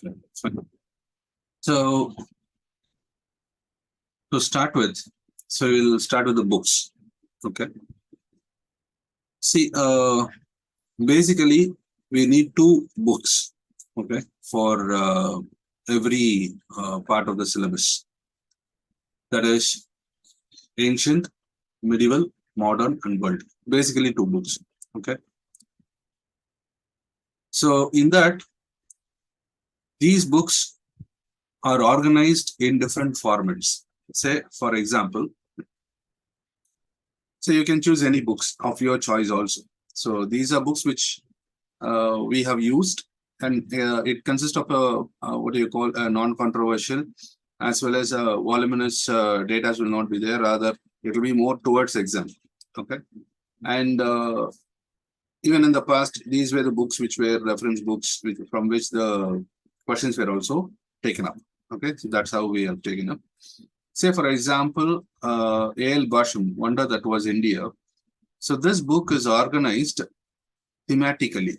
Okay, fine. So to start with, so we'll start with the books. Okay. See, basically, we need two books. Okay, for every part of the syllabus. That is ancient, medieval, modern, and world. Basically, two books. Okay. So in that, these books are organized in different formats. Say, for example, so you can choose any books of your choice also. So these are books which we have used, and it consists of a what do you call a non-controversial, as well as voluminous data will not be there. Rather, it will be more towards exam. Okay, and even in the past, these were the books which were reference books from which the questions were also taken up. Okay, so that's how we have taken up. Say, for example, A.L. Basham, Wonder That Was India. So this book is organized thematically.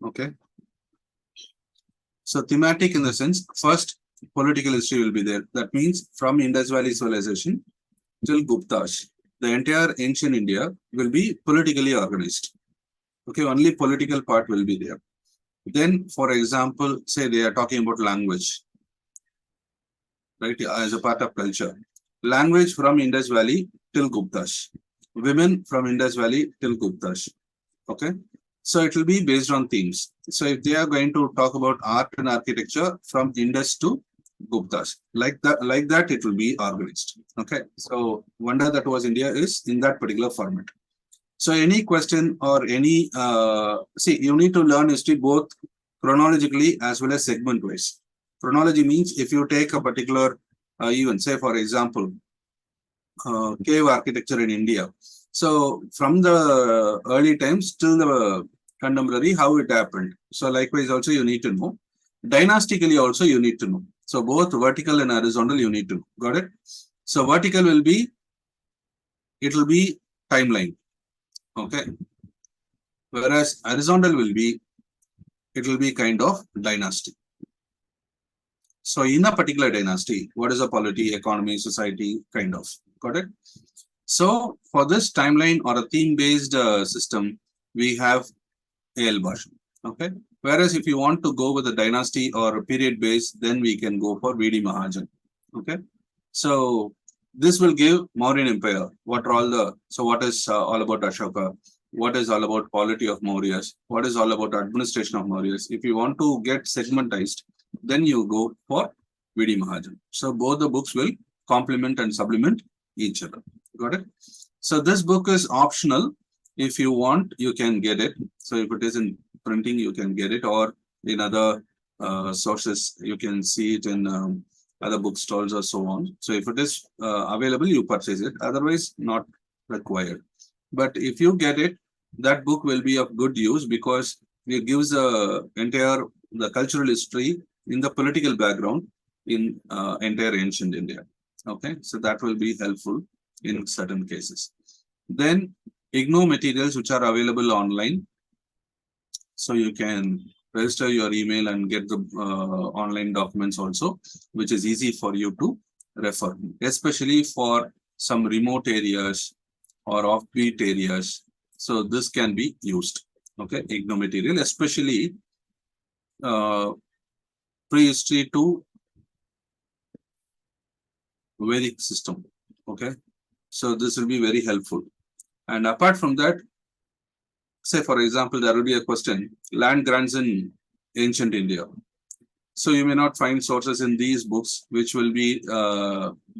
Okay. So thematic in the sense, first political history will be there. That means from Indus Valley civilization till Gupta's, the entire ancient India will be politically organized. Okay, only political part will be there. Then, for example, say they are talking about language, right, as a part of culture. Language from Indus Valley till Gupta's. Women from Indus Valley till Gupta's. Okay. So it will be based on themes. So if they are going to talk about art and architecture from Indus to Gupta's, like that, it will be organized. Okay. So Wonder That Was India is in that particular format. So any question or any see, you need to learn history both chronologically as well as segment wise. Chronology means if you take a particular event, say for example, cave architecture in India. So from the early times till the contemporary, how it happened. So likewise also you need to know. Dynastically also you need to know. So both vertical and horizontal you need to know. Got it? So vertical will be, it will be timeline. Okay. Whereas horizontal will be, it will be kind of dynasty. So in a particular dynasty, what is the polity, economy, society, kind of. Got it? So for this timeline or a theme-based system, we have A.L. Basham. Okay. Whereas if you want to go with a dynasty or a period base, then we can go for V.D. Mahajan. Okay. So this will give Mauryan Empire. What are all the, so what is all about Ashoka? What is all about polity of Mauryas? What is all about administration of Mauryas? If you want to get segmentized, then you go for V.D. Mahajan. So both the books will complement and supplement each other. Got it? So this book is optional. If you want, you can get it. So if it is in printing, you can get it, or in other sources, you can see it in other bookstores or so on. So if it is available, you purchase it. Otherwise, not required. But if you get it, that book will be of good use because it gives the cultural history in the political background in entire ancient India. Okay, so that will be helpful in certain cases. Then IGNOU materials which are available online. So you can register your email and get the online documents also, which is easy for you to refer, especially for some remote areas or offbeat areas. So this can be used. Okay, IGNOU material, especially prehistory to Vedic system. Okay, so this will be very helpful. And apart from that, say for example, there will be a question, land grants in ancient India. So you may not find sources in these books which will be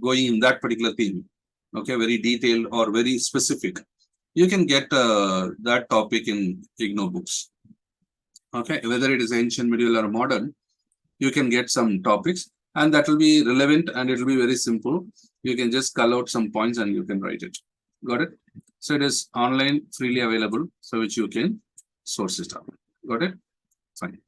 going in that particular theme. Okay, very detailed or very specific. You can get that topic in IGNOU books. Okay, whether it is ancient, medieval, or modern, you can get some topics, and that will be relevant and it will be very simple. You can just call out some points and you can write it. Got it? So it is online, freely available, so which you can source it up. Got it? Fine.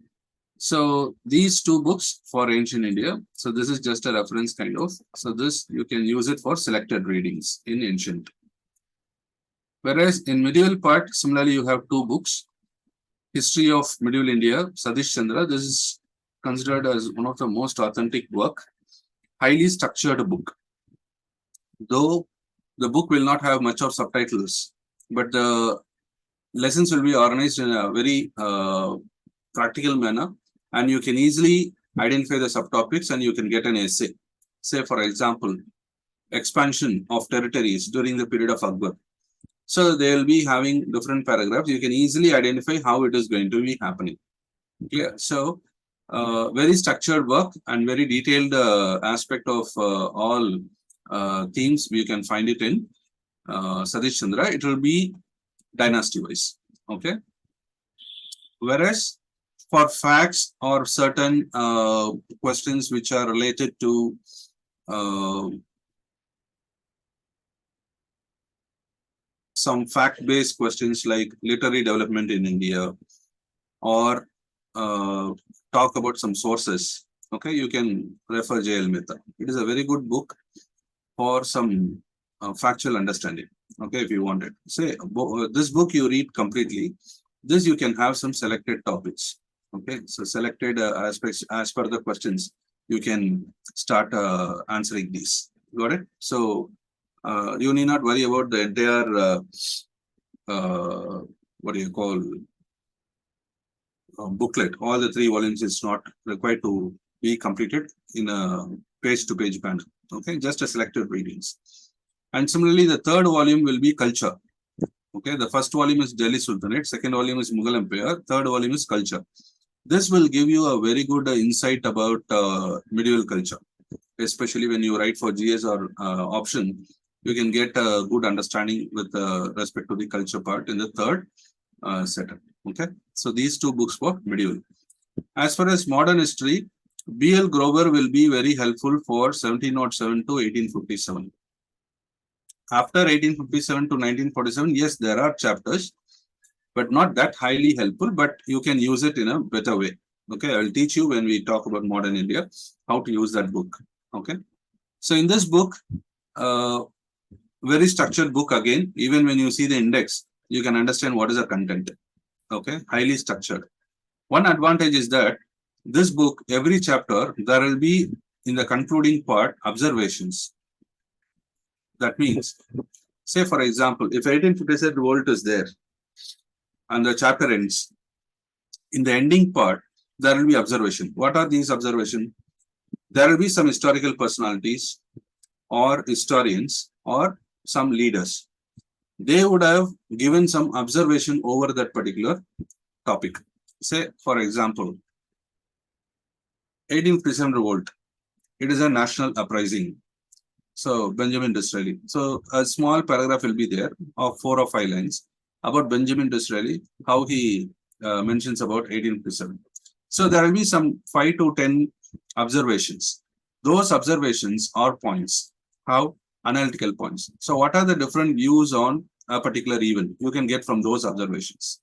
So these two books for ancient India. So this is just a reference kind of. So this you can use it for selected readings in ancient. Whereas in medieval part, similarly, you have two books. History of Medieval India, Satish Chandra. This is considered as one of the most authentic work, highly structured book. Though the book will not have much of subtitles, but the lessons will be organized in a very practical manner, and you can easily identify the subtopics and you can get an essay. Say, for example, expansion of territories during the period of Akbar. So they will be having different paragraphs. You can easily identify how it is going to be happening. Clear? So very structured work and very detailed aspect of all themes. We can find it in Satish Chandra. It will be dynasty wise. Okay. Whereas for facts or certain questions which are related to some fact-based questions like literary development in India, or talk about some sources, okay, you can refer J.L. Mehta. It is a very good book for some factual understanding, okay, if you want it. Say, this book you read completely. This you can have some selected topics, okay, so selected aspects as per the questions. You can start answering these. Got it? So you need not worry about the entire what do you call booklet. All the 3 volumes is not required to be completed in a page-to-page manner. Okay, just a selected readings. And similarly, the 3rd volume will be culture. Okay, the 1st volume is Delhi Sultanate, 2nd volume is Mughal Empire, 3rd volume is culture. This will give you a very good insight about medieval culture, especially when you write for GS or option. You can get a good understanding with respect to the culture part in the 3rd setup. Okay, so these 2 books for medieval. As far as modern history, B.L. Grover will be very helpful for 1707 to 1857. After 1857 to 1947, yes, there are chapters, but not that highly helpful, but you can use it in a better way. Okay, I will teach you when we talk about modern India, how to use that book. Okay, so in this book, very structured book again, even when you see the index, you can understand what is the content. Okay, highly structured. One advantage is that this book, every chapter, there will be in the concluding part observations. That means, say for example, if 1857 revolt is there and the chapter ends, in the ending part, there will be observation. What are these observations? There will be some historical personalities or historians or some leaders. They would have given some observation over that particular topic. Say, for example, 1857 revolt. It is a national uprising. So, Benjamin Disraeli. So, a small paragraph will be there of 4 or 5 lines about Benjamin Disraeli, how he mentions about 1857. So, there will be some 5 to 10 observations. Those observations are points. How? Analytical points. So, what are the different views on a particular event? You can get from those observations.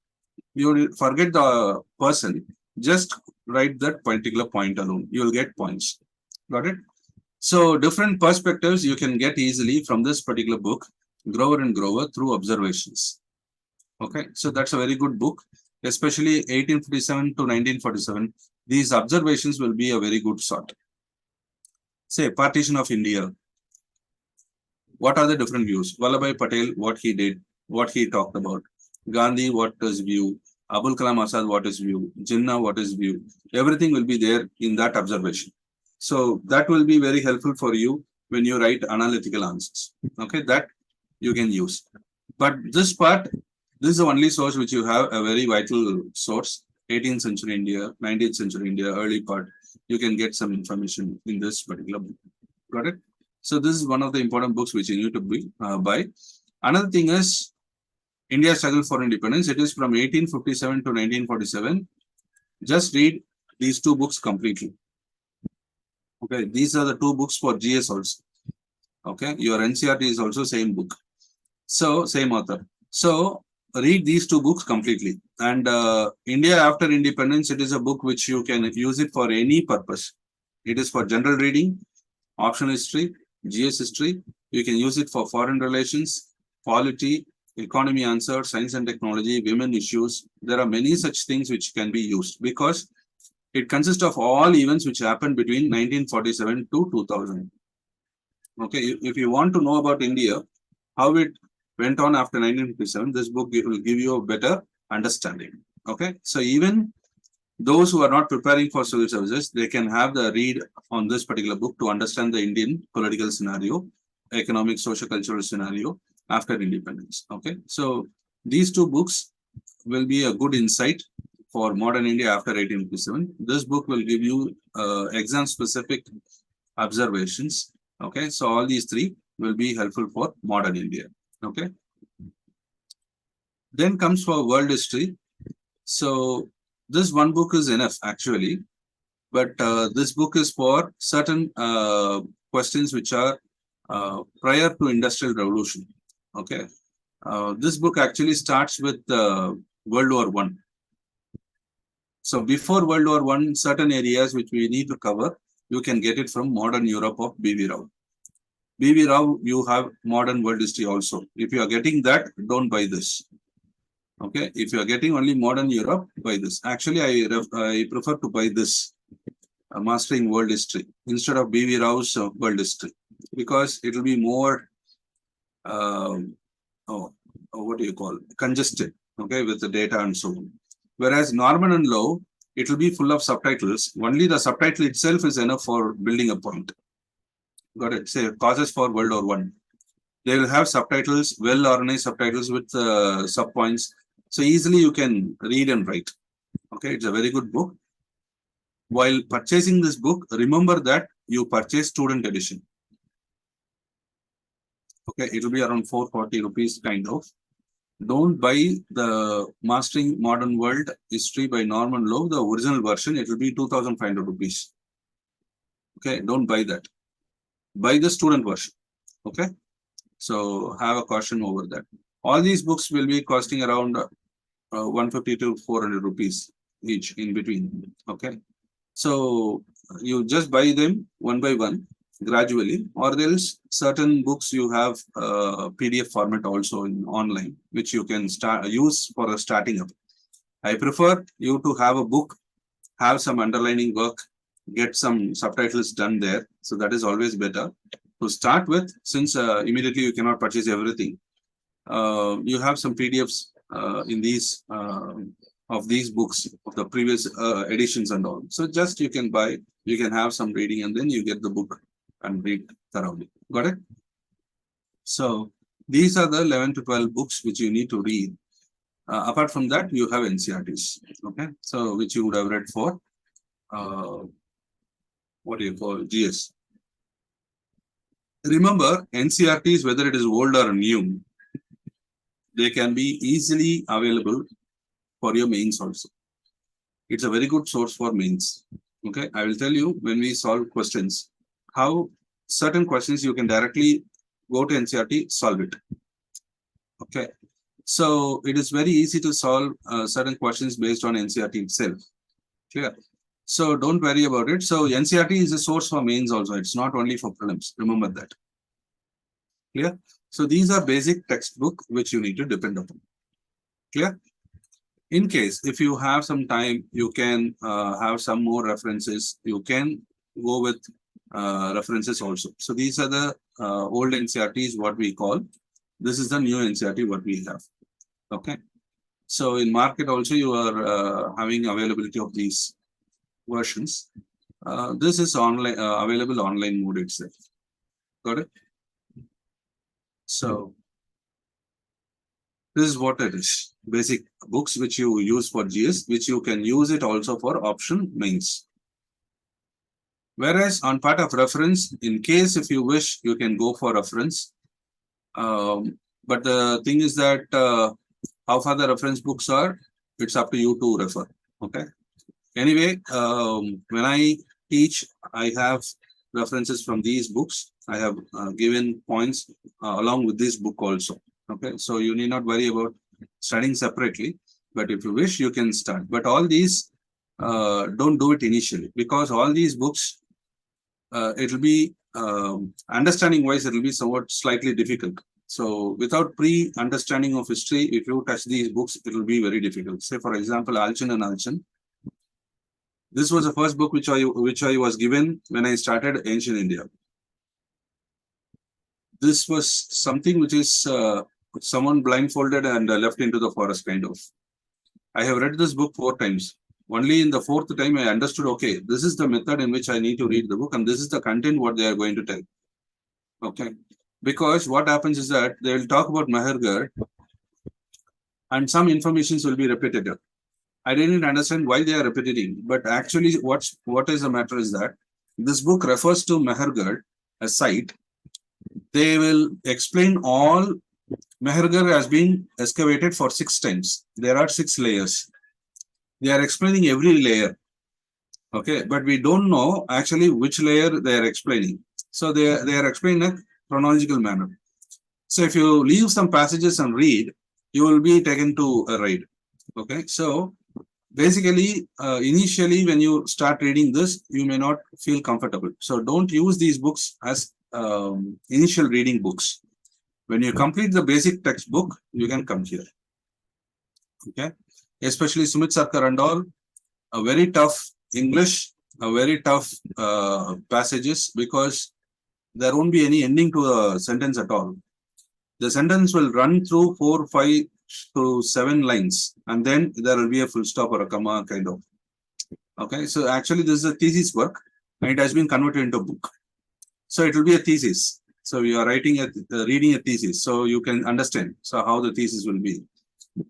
You will forget the person, just write that particular point alone. You will get points. Got it? So, different perspectives you can get easily from this particular book, Grover and Grover, through observations. Okay, so that's a very good book, especially 1857 to 1947. These observations will be a very good sort. Say, partition of India. What are the different views? Vallabhbhai Patel, what he did, what he talked about. Gandhi, what is view. Abul Kalam Azad, what is view. Jinnah, what is view. Everything will be there in that observation. So that will be very helpful for you when you write analytical answers. Okay, that you can use. But this part, this is the only source which you have a very vital source. 18th century India, 19th century India, early part. You can get some information in this particular book. Got it? So this is one of the important books which you need to buy. Another thing is India Struggle for Independence. It is from 1857 to 1947. Just read these 2 books completely. Okay, these are the 2 books for GS also. Okay, your NCRT is also same book. So, same author. So, read these 2 books completely. And India After Independence, it is a book which you can use it for any purpose. It is for general reading, optional history, GS history. You can use it for foreign relations, polity, economy answers, science and technology, women issues. There are many such things which can be used because It consists of all events which happened between 1947 to 2000. Okay, if you want to know about India, how it went on after 1957, this book will give you a better understanding. Okay, so even those who are not preparing for civil services, they can have the read on this particular book to understand the Indian political scenario, economic, social, cultural scenario after independence. Okay, so these two books will be a good insight for modern India after 1857. This book will give you exam specific observations. Okay, so all these three will be helpful for modern India. Okay, then comes for world history. So this one book is enough actually, but this book is for certain questions which are prior to industrial revolution. Okay, this book actually starts with World War One. So before World War One, certain areas which we need to cover, you can get it from Modern Europe of B.V. Rao. B.V. Rao, you have modern world history also. If you are getting that, don't buy this. Okay, if you are getting only modern Europe, buy this. Actually, I prefer to buy this, Mastering World History, instead of B.V. Rao's World History, because it will be more, what do you call, congested, okay, with the data and so on. Whereas Norman and Lowe, it will be full of subtitles. Only the subtitle itself is enough for building a point. Got it? Say causes for World War One. They will have subtitles, well-organized subtitles with sub-points. So easily you can read and write. Okay, it's a very good book. While purchasing this book, remember that you purchase student edition. Okay, it will be around 440 rupees kind of. Don't buy the Mastering Modern World History by Norman Lowe, the original version. It will be 2,500 rupees. Okay, don't buy that. Buy the student version. Okay, so have a caution over that. All these books will be costing around 150 to 400 rupees each in between. Okay, so you just buy them one by one gradually, or else certain books you have PDF format also in online, which you can use for starting up. I prefer you to have a book, have some underlining work, get some subtitles done there. So that is always better to start with, since immediately you cannot purchase everything. You have some PDFs in these of these books of the previous editions and all. So just you can buy, you can have some reading, and then you get the book and read thoroughly. Got it? So these are the 11 to 12 books which you need to read. Apart from that, you have NCRTs. Okay, so which you would have read for what do you call GS. Remember, NCRTs, whether it is old or new, they can be easily available for your mains also. It's a very good source for mains. Okay, I will tell you when we solve questions, how certain questions you can directly go to NCRT, solve it. Okay, so it is very easy to solve certain questions based on NCRT itself. Clear? So don't worry about it. So NCRT is a source for mains also. It's not only for prelims. Remember that. Clear? So these are basic textbook which you need to depend upon. Clear? In case if you have some time, you can have some more references. You can go with references also. So these are the old NCRTs, what we call. This is the new NCRT, what we have. Okay. So in market also, you are having availability of these versions. This is online available online mode itself. Got it? So this is what it is. Basic books which you use for GS, which you can use it also for option mains. Whereas on part of reference, in case if you wish, you can go for reference. But the thing is that how far the reference books are, it's up to you to refer. Okay. Anyway, when I teach, I have references from these books. I have given points along with this book also. Okay, so you need not worry about studying separately. But if you wish, you can start. But all these, don't do it initially, because all these books, it will be understanding wise, it will be somewhat slightly difficult. So without pre-understanding of history, if you touch these books, it will be very difficult. Say, for example, Alchin and Alchin. This was the first book which I was given when I started Ancient India. This was something which is someone blindfolded and left into the forest kind of. I have read this book 4 times. Only in the 4th time I understood, okay, this is the method in which I need to read the book and this is the content what they are going to tell. Okay. Because what happens is that they will talk about Mahargarh and some informations will be repetitive. I didn't understand why they are repeating, but actually what is the matter is that this book refers to Mahargarh, a site. They will explain all. Mahargarh has been excavated for 6 times. There are 6 layers. They are explaining every layer. Okay, but we don't know actually which layer they are explaining. So they are explaining in a chronological manner. So if you leave some passages and read, you will be taken to a ride. Okay, so basically, initially when you start reading this, you may not feel comfortable. So don't use these books as initial reading books. When you complete the basic textbook, you can come here. Okay, especially Sumit Sarkar and all, a very tough English, a very tough passages because there won't be any ending to a sentence at all. The sentence will run through 4, 5 to 7 lines, and then there will be a full stop or a comma kind of. Okay, so actually this is a thesis work, and it has been converted into a book. So it will be a thesis. So you are reading a thesis, so you can understand how the thesis will be.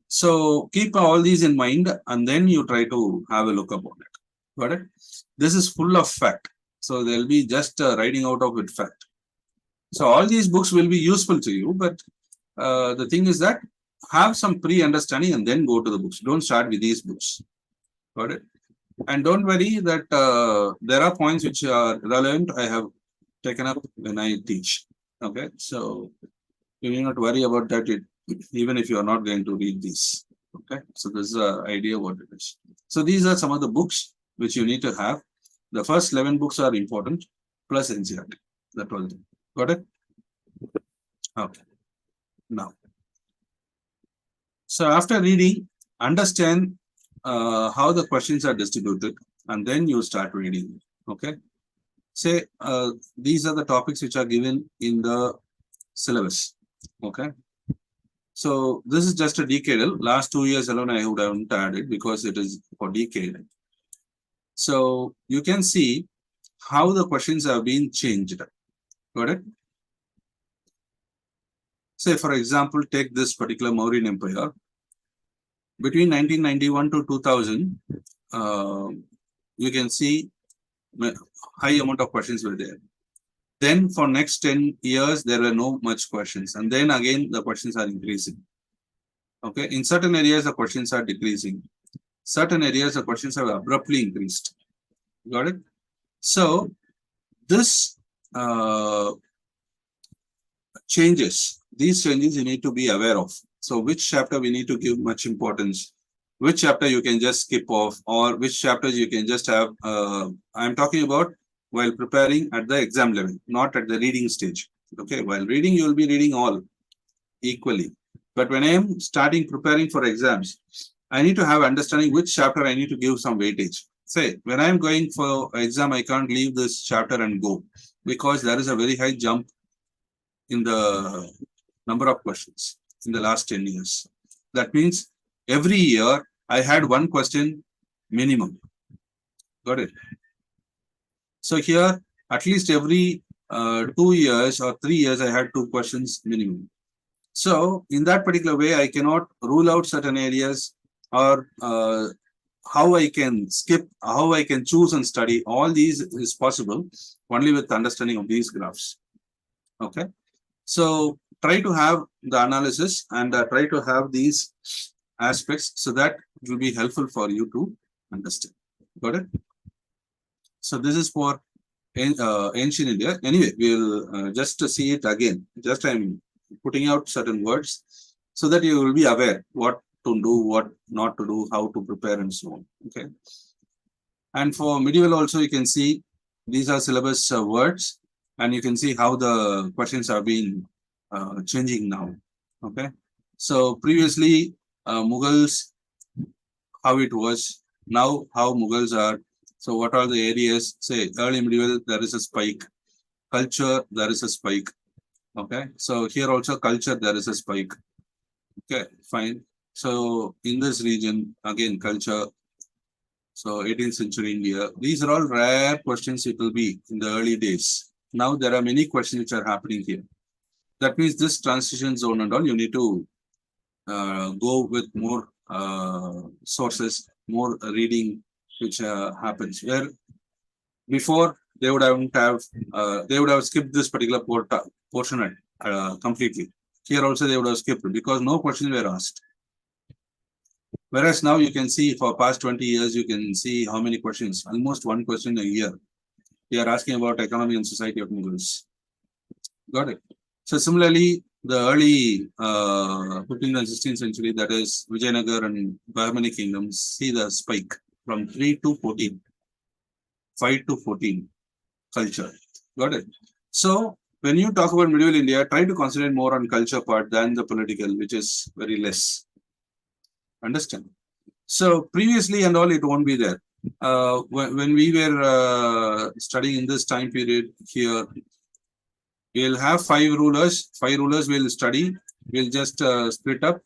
So keep all these in mind, and then you try to have a look about it. Got it? This is full of fact. So there will be just writing out of it fact. So all these books will be useful to you, but the thing is that have some pre-understanding and then go to the books. Don't start with these books. Got it? And don't worry that there are points which are relevant. I have taken up when I teach. Okay, so you need not worry about that. Even if you are not going to read these. Okay, so this is the idea what it is. So these are some of the books which you need to have. The first 11 books are important, plus NCERT. That was it. Got it? Okay. Now, so after reading, understand how the questions are distributed, and then you start reading. Okay. Say these are the topics which are given in the syllabus. Okay. So this is just a decadal. Last 2 years alone, I would have added because it is for decade. So you can see how the questions have been changed. Got it? Say, for example, take this particular Mauryan Empire. Between 1991 to 2000, you can see high amount of questions were there. Then for next 10 years, there were no much questions. And then again, the questions are increasing. Okay, in certain areas, the questions are decreasing. Certain areas, the questions have abruptly increased. Got it? So this these changes you need to be aware of. So which chapter we need to give much importance, which chapter you can just skip off, or which chapters you can just have. I'm talking about while preparing at the exam level, not at the reading stage. Okay, while reading, you will be reading all equally. But when I am starting preparing for exams, I need to have understanding which chapter I need to give some weightage. Say, when I am going for exam, I can't leave this chapter and go because there is a very high jump in the number of questions in the last 10 years. That means every year I had one question minimum. Got it? So here, at least every 2 years or 3 years, I had 2 questions minimum. So in that particular way, I cannot rule out certain areas or how I can skip, how I can choose and study. All these is possible only with understanding of these graphs. Okay. So try to have the analysis and try to have these aspects so that it will be helpful for you to understand. Got it? So this is for ancient India. Anyway, we'll just see it again. Just I'm putting out certain words so that you will be aware what to do, what not to do, how to prepare and so on. Okay. And for medieval also, you can see these are syllabus words and you can see how the questions are being changing now. Okay. So previously Mughals, how it was, now how Mughals are. So what are the areas? Say early medieval, there is a spike. Culture, there is a spike. Okay. So here also culture, there is a spike. Okay, fine. So in this region, again, culture. So 18th century India. These are all rare questions it will be in the early days. Now there are many questions which are happening here. That means this transition zone and all, you need to go with more sources, more reading, which happens. Where before they would have skipped this particular portion completely. Here also they would have skipped because no questions were asked. Whereas now you can see for past 20 years, you can see how many questions, almost one question a year. We are asking about economy and society of Mughals. Got it. So similarly, the early 15th and 16th century, that is Vijayanagar and Bahmani kingdoms, see the spike from 3 to 14, 5 to 14 culture. Got it. So when you talk about medieval India, try to concentrate more on culture part than the political, which is very less. Understand? So previously and all, it won't be there. When we were studying in this time period here, we'll have 5 rulers. 5 rulers will study. We'll just split up.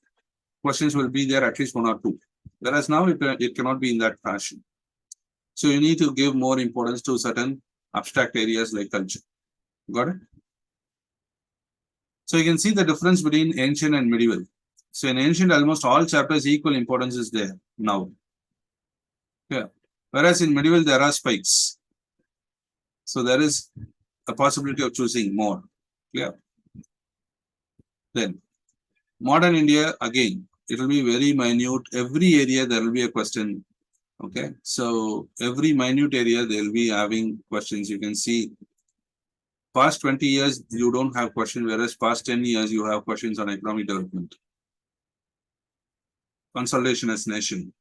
Questions will be there at least 1 or 2. Whereas now it cannot be in that fashion. So you need to give more importance to certain abstract areas like culture. Got it? So you can see the difference between ancient and medieval. So in ancient, almost all chapters equal importance is there now. Yeah. Whereas in medieval, there are spikes. So there is a possibility of choosing more. Yeah. Then modern India, again, it will be very minute. Every area there will be a question. Okay. So every minute area they will be having questions. You can see past 20 years, you don't have questions, whereas past 10 years, you have questions on economic development. Consolidation as nation.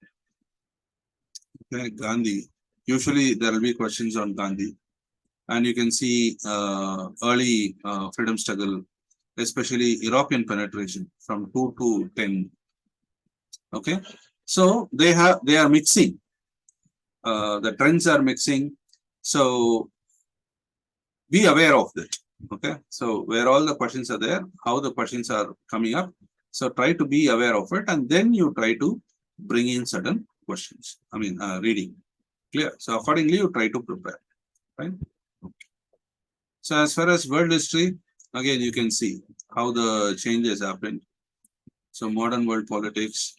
Okay, Gandhi. Usually there will be questions on Gandhi. And you can see early freedom struggle, especially European penetration from 2 to 10. Okay. So they are mixing. The trends are mixing. So be aware of that. Okay. So where all the questions are there, how the questions are coming up. So try to be aware of it, and then you try to bring in certain questions. I mean, reading. Clear. So accordingly, you try to prepare. Right. So as far as world history, again, you can see how the changes happened. So modern world politics.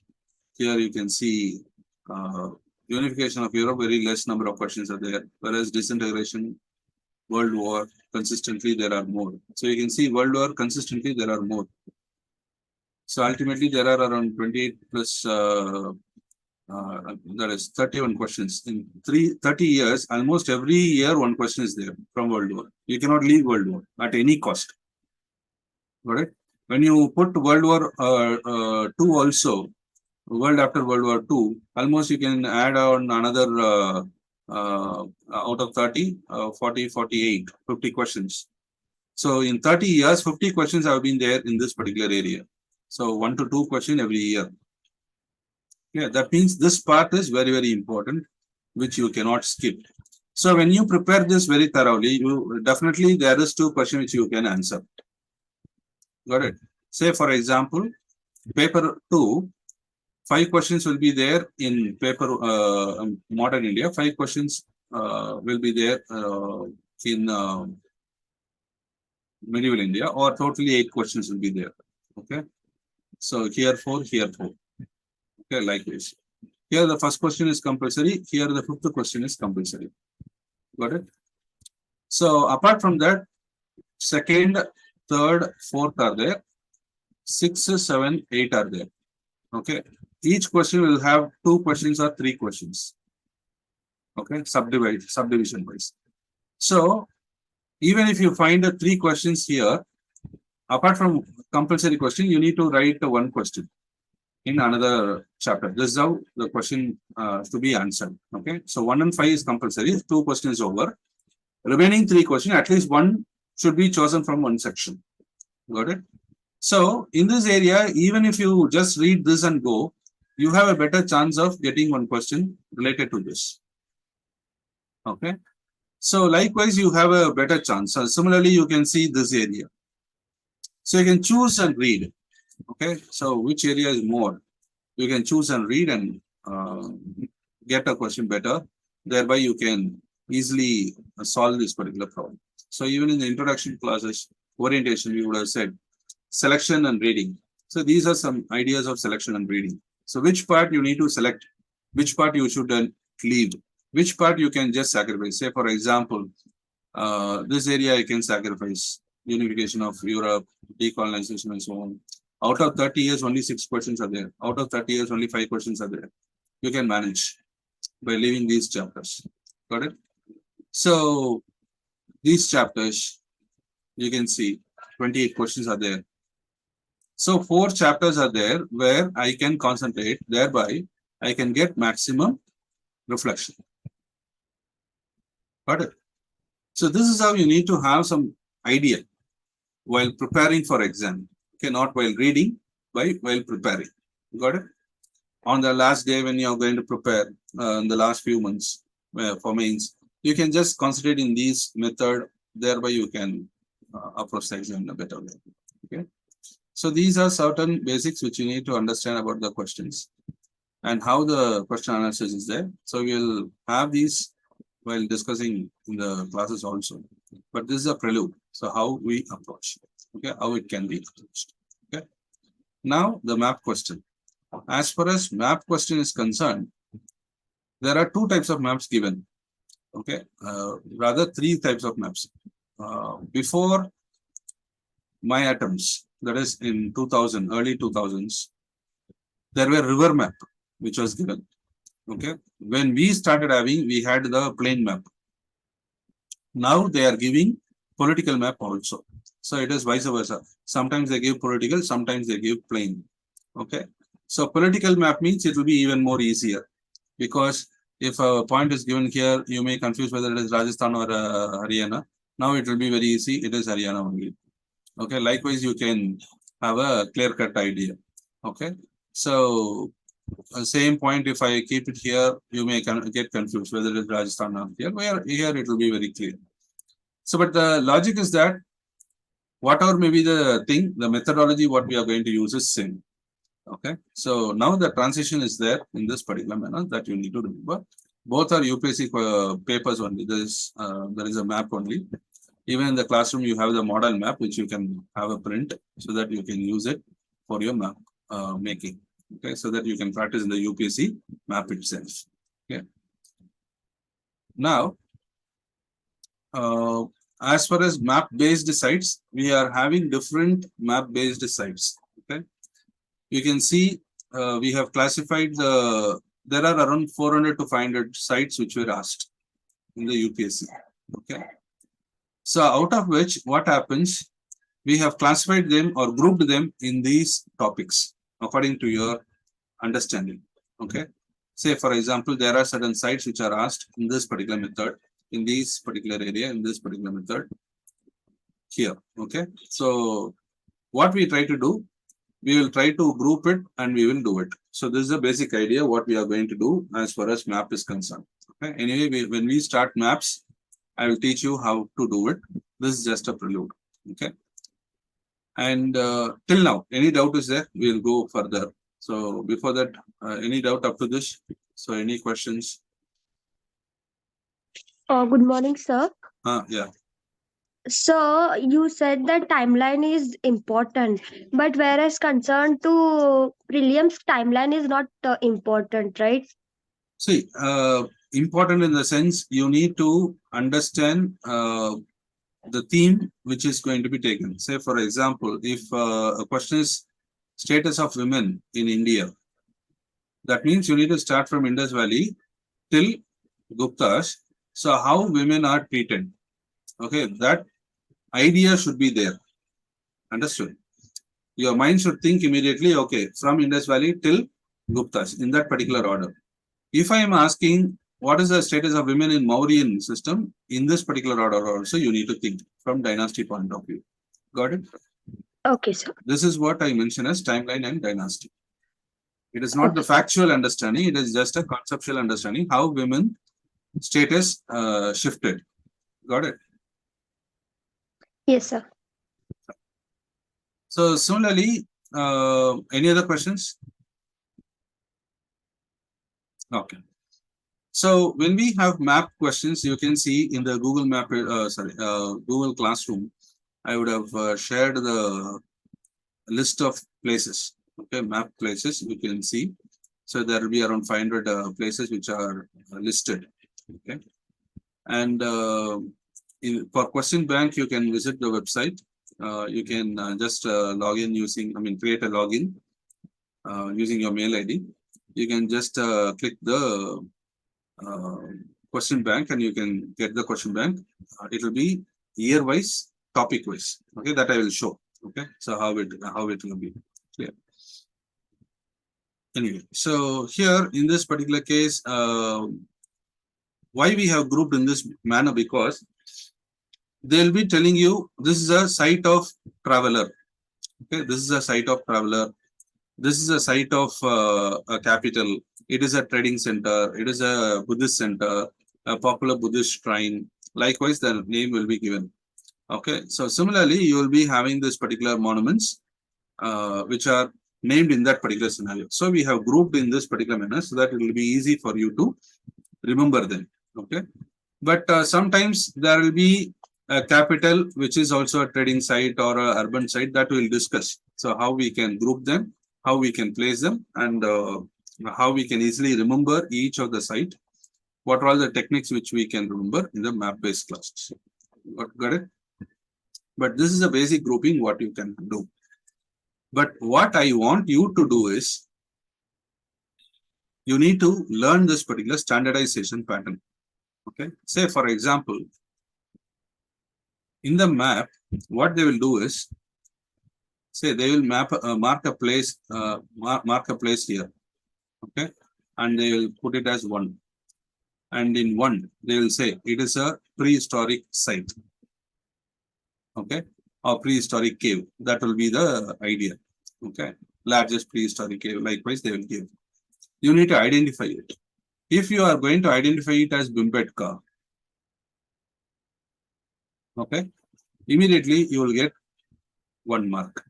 Here you can see unification of Europe, very less number of questions are there. Whereas disintegration, World War, consistently there are more. So you can see World War, consistently there are more. So ultimately there are around 28 plus, that is 31 questions. In 30 years, almost every year one question is there from World War. You cannot leave World War at any cost. Got it? When you put World War II also, world after World War II, almost you can add on another out of 30, 40, 48, 50 questions. So in 30 years, 50 questions have been there in this particular area. So 1 to 2 questions every year. Yeah, that means this part is very, very important, which you cannot skip. So when you prepare this very thoroughly, you definitely there is 2 questions which you can answer. Got it? Say for example, paper 2, 5 questions will be there in paper modern India. 5 questions will be there in medieval India, or totally 8 questions will be there. Okay. So here 4, here 4. Okay, like this. Here the first question is compulsory. Here the 5th question is compulsory. Got it? So apart from that, 2nd, 3rd, 4th are there. 6, 7, 8 are there. Okay. Each question will have 2 questions or 3 questions. Okay, subdivision wise. So even if you find the 3 questions here, apart from compulsory question, you need to write 1 question in another chapter. This is how the question to be answered. Okay, so 1 and 5 is compulsory. 2 questions over. Remaining 3 questions, at least 1 should be chosen from 1 section. Got it? So in this area, even if you just read this and go, you have a better chance of getting 1 question related to this. Okay. So likewise, you have a better chance. So similarly, you can see this area. So you can choose and read. Okay. So which area is more? You can choose and read and get a question better. Thereby, you can easily solve this particular problem. So even in the introduction classes, orientation, we would have said selection and reading. So these are some ideas of selection and reading. So which part you need to select, which part you should leave, which part you can just sacrifice. Say, for example, this area I can sacrifice, unification of Europe, decolonization, and so on. Out of 30 years, only 6 questions are there. Out of 30 years, only 5 questions are there. You can manage by leaving these chapters. Got it? So these chapters, you can see 28 questions are there. So 4 chapters are there where I can concentrate, thereby I can get maximum reflection. Got it? So this is how you need to have some idea while preparing for exam. Okay, not while reading, while preparing. Got it? On the last day when you are going to prepare in the last few months for mains, you can just concentrate in these method. Thereby you can approach the exam in a better way. Okay. So these are certain basics which you need to understand about the questions and how the question analysis is there. So we'll have these while discussing in the classes also. But this is a prelude. So how we approach, okay, how it can be approached. Okay. Now the map question. As far as map question is concerned, there are 2 types of maps given. Okay, rather 3 types of maps. Before my atoms, that is in 2000, early 2000s, there were river map which was given. Okay, when we started having, we had the plain map. Now they are giving political map also. So it is vice versa. Sometimes they give political, sometimes they give plain. Okay, so political map means it will be even more easier, because if a point is given here, you may confuse whether it is Rajasthan or Haryana. Now it will be very easy. It is Haryana only. Okay. Likewise, you can have a clear-cut idea. Okay. So same point, if I keep it here, you may get confused whether it is Rajasthan or here. Where here it will be very clear. So, but the logic is that whatever may be the thing, the methodology what we are going to use is same. Okay. So now the transition is there in this particular manner that you need to remember. Both are UPSC papers only. There is a map only. Even in the classroom, you have the model map, which you can have a print so that you can use it for your map making. Okay. So that you can practice in the UPSC map itself. Okay. Now, as far as map-based sites, we are having different map-based sites. Okay. You can see we have classified there are around 400 to 500 sites which were asked in the UPSC. Okay. So out of which, what happens, we have classified them or grouped them in these topics according to your understanding. Okay. Say, for example, there are certain sites which are asked in this particular method, in this particular area, in this particular method here. Okay. So what we try to do, we will try to group it and we will do it. So this is a basic idea what we are going to do as far as map is concerned. Okay. Anyway, when we start maps, I will teach you how to do it. This is just a prelude. Okay. And till now, any doubt is there? We will go further. So before that, any doubt up to this? So any questions? Good morning, sir. Yeah. So you said that timeline is important, but whereas concerned to prelims, timeline is not important, right? See, important in the sense you need to understand the theme which is going to be taken. Say, for example, if a question is status of women in India, that means you need to start from Indus Valley till Gupta's. So how women are treated. Okay, that idea should be there. Understood? Your mind should think immediately, okay, from Indus Valley till Gupta's in that particular order. If I am asking what is the status of women in Mauryan system, in this particular order also, you need to think from dynasty point of view. Got it? Okay, sir. This is what I mention as timeline and dynasty. It is not the Okay. factual understanding, it is just a conceptual understanding how women status shifted. Got it? Yes, sir. So similarly, any other questions? Okay. So when we have map questions, you can see in the Google Map, Google Classroom, I would have shared the list of places. Okay, map places you can see. So there will be around 500 places which are listed. Okay, and for question bank, you can visit the website. You can just log in using, create a login using your mail ID. You can just click the uh, question bank and you can get the question bank. It will be year wise, topic wise. Okay, that I will show. Okay, so how it will be clear. Anyway, so here in this particular case, why we have grouped in this manner, because they'll be telling you this is a site of traveler. Okay, this is a site of traveler. This is a site of a capital. It is a trading center. It is a Buddhist center, a popular Buddhist shrine. Likewise, the name will be given. Okay, so similarly, you will be having this particular monuments which are named in that particular scenario. So we have grouped in this particular manner so that it will be easy for you to remember them. Okay, but sometimes there will be a capital which is also a trading site or a urban site that we'll discuss. So how we can group them, how we can place them, and how we can easily remember each of the site. What are all the techniques which we can remember in the map-based classes? Got it? But this is a basic grouping what you can do. But what I want you to do is, you need to learn this particular standardization pattern. Okay, say for example, in the map, what they will do is, say they will mark a place here. Okay, and they will put it as 1. And in 1, they will say it is a prehistoric site. Okay, or prehistoric cave. That will be the idea. Okay, largest prehistoric cave. Likewise, they will give. You need to identify it. If you are going to identify it as Bhimbetka, okay, immediately you will get 1 mark.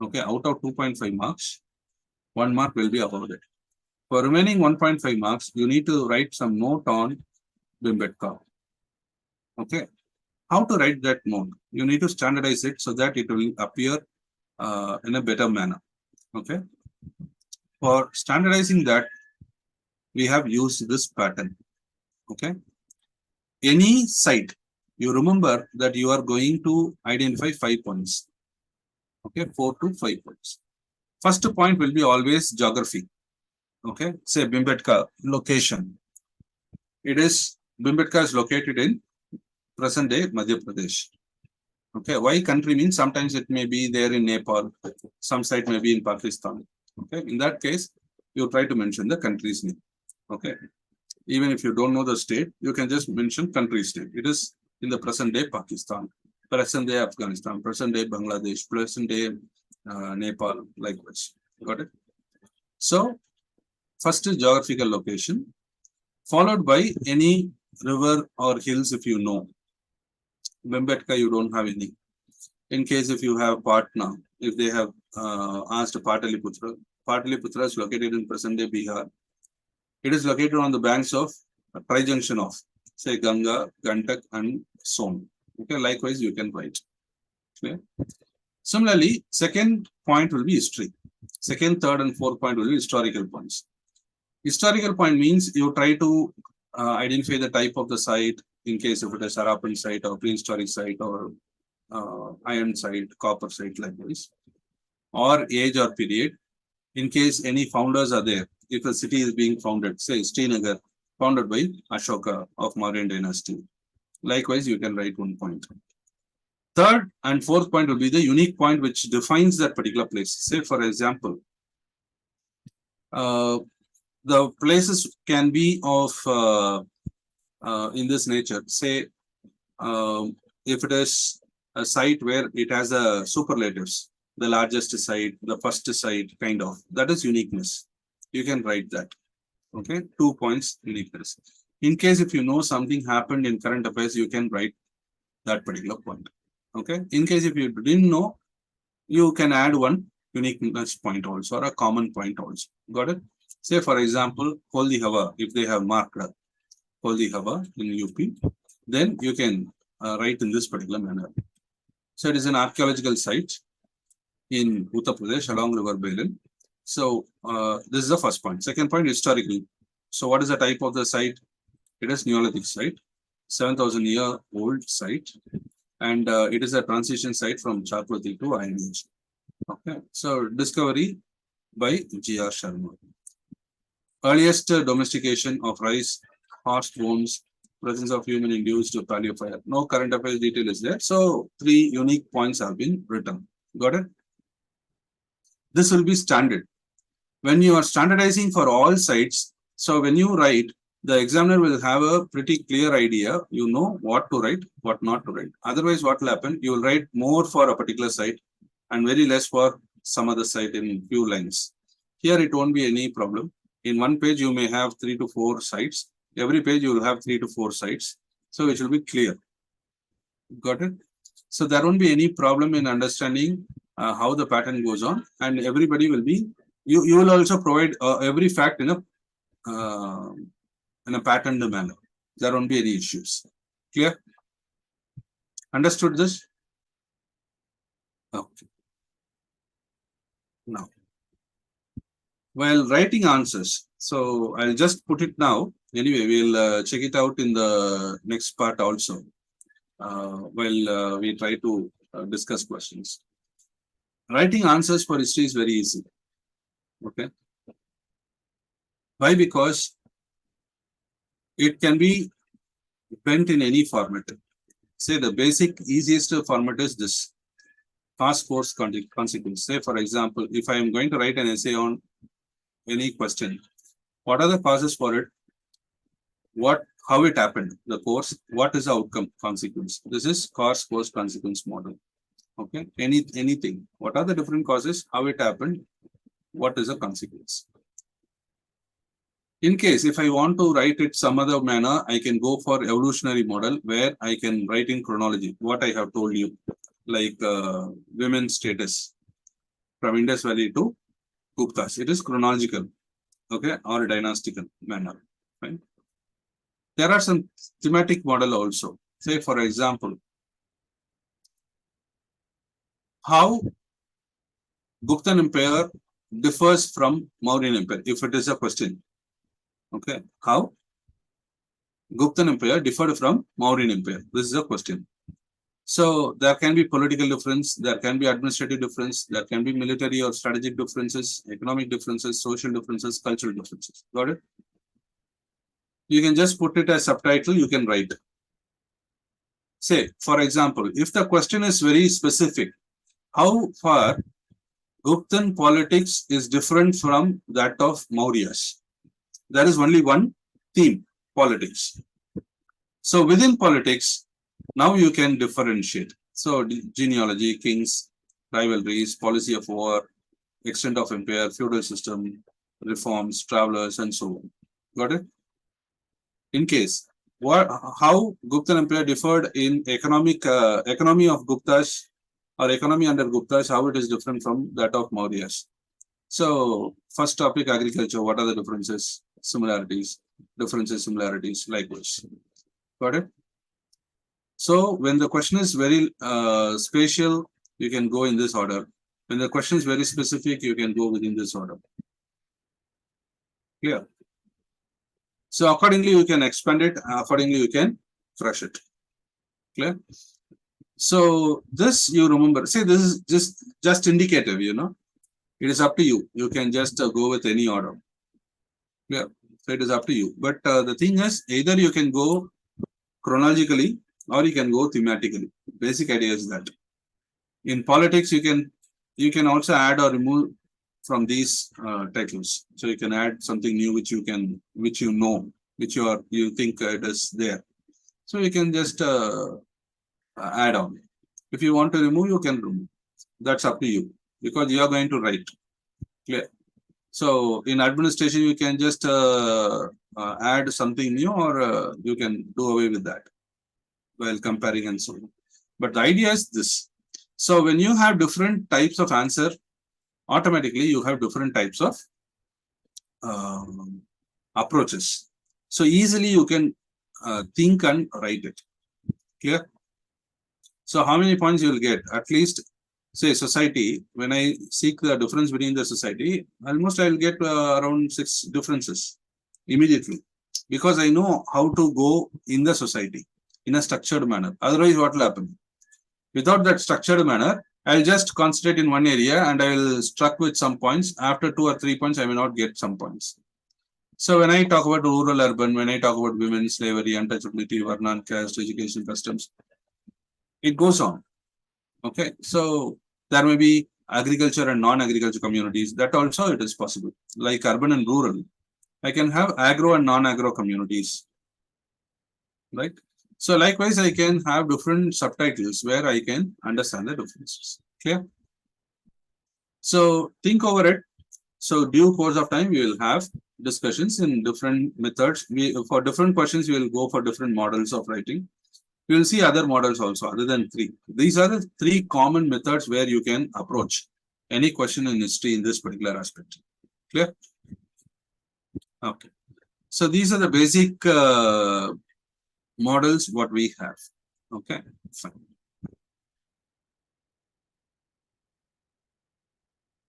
Okay, out of 2.5 marks, 1 mark will be awarded. For remaining 1.5 marks, you need to write some note on Bhimbetka. Okay, how to write that note? You need to standardize it so that it will appear in a better manner. Okay, for standardizing that, we have used this pattern. Okay, any site, you remember that you are going to identify 5 points. Okay, 4 to 5 points. First point will be always geography. Okay, say Bhimbetka location. Bhimbetka is located in present day Madhya Pradesh. Okay, why country means sometimes it may be there in Nepal, some site may be in Pakistan. Okay, in that case, you try to mention the country's name. Okay, even if you don't know the state, you can just mention country state. It is in the present day Pakistan, present day Afghanistan, present day Bangladesh, present day Nepal, likewise. Got it? So, first is geographical location, followed by any river or hills if you know. Bhimbetka, you don't have any. In case if you have Patna, if they have asked Pataliputra, Pataliputra is located in present day Bihar. It is located on the banks of tri-junction of, say, Ganga, Gandak, and Son. Okay, likewise, you can write. Okay. Similarly, second point will be history. Second, third, and fourth point will be historical points. Historical point means you try to identify the type of the site, in case if it is Harappan site or prehistoric site or iron site, copper site, likewise, or age or period. In case any founders are there, if a city is being founded, say Srinagar, founded by Ashoka of Mauryan dynasty. Likewise, you can write 1 point. Third and fourth point will be the unique point which defines that particular place. Say, for example, the places can be of in this nature. Say, if it is a site where it has a superlatives, the largest site, the first site, kind of, that is uniqueness. You can write that. Okay, 2 points uniqueness. In case if you know something happened in current affairs, you can write that particular point. Okay, in case if you didn't know, you can add one uniqueness point also or a common point also. Got it? Say for example, Holdi Hawa, if they have marked Holdi Hawa in UP, then you can write in this particular manner. So it is an archaeological site in Uttar Pradesh along River Belen. So this is the first point. Second point, historical. So what is the type of the site? It is Neolithic site, 7,000-year-old site, and it is a transition site from Chakrati to Iron Age. Okay, so discovery by G.R. Sharma. Earliest domestication of rice, horse bones, presence of human-induced paleo fire. No current affairs detail is there. So 3 unique points have been written. Got it? This will be standard. When you are standardizing for all sites, so when you write, the examiner will have a pretty clear idea. You know what to write, what not to write. Otherwise, what will happen? You will write more for a particular site and very less for some other site in few lines. Here, it won't be any problem. In one page, you may have 3 to 4 sites. Every page, you will have 3 to 4 sites. So it will be clear. Got it? So there won't be any problem in understanding how the pattern goes on, and everybody will be. You will also provide every fact in a patterned manner. There won't be any issues. Clear? Understood this? Okay. Now, while writing answers, so I'll just put it now. Anyway, we'll check it out in the next part also. While we try to discuss questions. Writing answers for history is very easy. Okay. Why? Because it can be bent in any format. Say the basic easiest format is this. Past course consequence. Say for example, if I am going to write an essay on any question, what are the causes for it? How it happened, the course, what is the outcome, consequence. This is course consequence model. Okay, anything. What are the different causes, how it happened, what is the consequence. In case if I want to write it some other manner, I can go for evolutionary model where I can write in chronology, what I have told you, like women's status from Indus Valley to Guptas. It is chronological, okay, or dynastical manner, right? There are some thematic model also. Say for example, how Guptan Empire differs from Mauryan Empire, if it is a question. Okay, how Guptan Empire differed from Mauryan Empire. This is a question. So there can be political difference, there can be administrative difference, there can be military or strategic differences, economic differences, social differences, cultural differences. Got it? You can just put it as subtitle, you can write. Say, for example, if the question is very specific, how far Guptan politics is different from that of Mauryas? There is only one theme, politics. So within politics, now you can differentiate. So genealogy, kings, rivalries, policy of war, extent of empire, feudal system, reforms, travelers, and so on. Got it? In case, how Guptan Empire differed in economy of Guptas or economy under Guptas, how it is different from that of Mauryas. So first topic, agriculture. What are the differences, similarities, similarities, likewise. Got it? So when the question is very spatial, you can go in this order. When the question is very specific, you can go within this order. Clear? So accordingly, you can expand it. Accordingly, you can fresh it. Clear? So this you remember. See, this is just indicative. You know, it is up to you. You can just go with any order. Clear? So it is up to you. But the thing is, either you can go chronologically or you can go thematically. Basic idea is that. In politics, you can also add or remove from these titles. So you can add something new which you think it is there. So you can just add on. If you want to remove, you can remove. That's up to you because you are going to write. Clear. So in administration, you can just add something new, or you can do away with that while comparing and so on. But the idea is this. So when you have different types of answer, automatically you have different types of approaches. So easily you can think and write it. Clear? So how many points you will get? At least, say society, when I seek the difference between the society, almost I will get around 6 differences immediately, because I know how to go in the society in a structured manner. Otherwise, what will happen? Without that structured manner, I'll just concentrate in one area and I will struck with some points. After 2 or 3 points, I may not get some points. So when I talk about rural, urban, when I talk about women, slavery, untouchability, Varna, caste, education, customs, it goes on. Okay, so there may be agriculture and non-agriculture communities. That also it is possible. Like urban and rural, I can have agro and non-agro communities, right? So likewise, I can have different subtitles where I can understand the differences. Clear? So think over it. So due course of time, we will have discussions in different methods. For different questions, we will go for different models of writing. We will see other models also other than 3. These are the 3 common methods where you can approach any question in history in this particular aspect. Clear? Okay. So these are the basic models what we have. Okay, fine.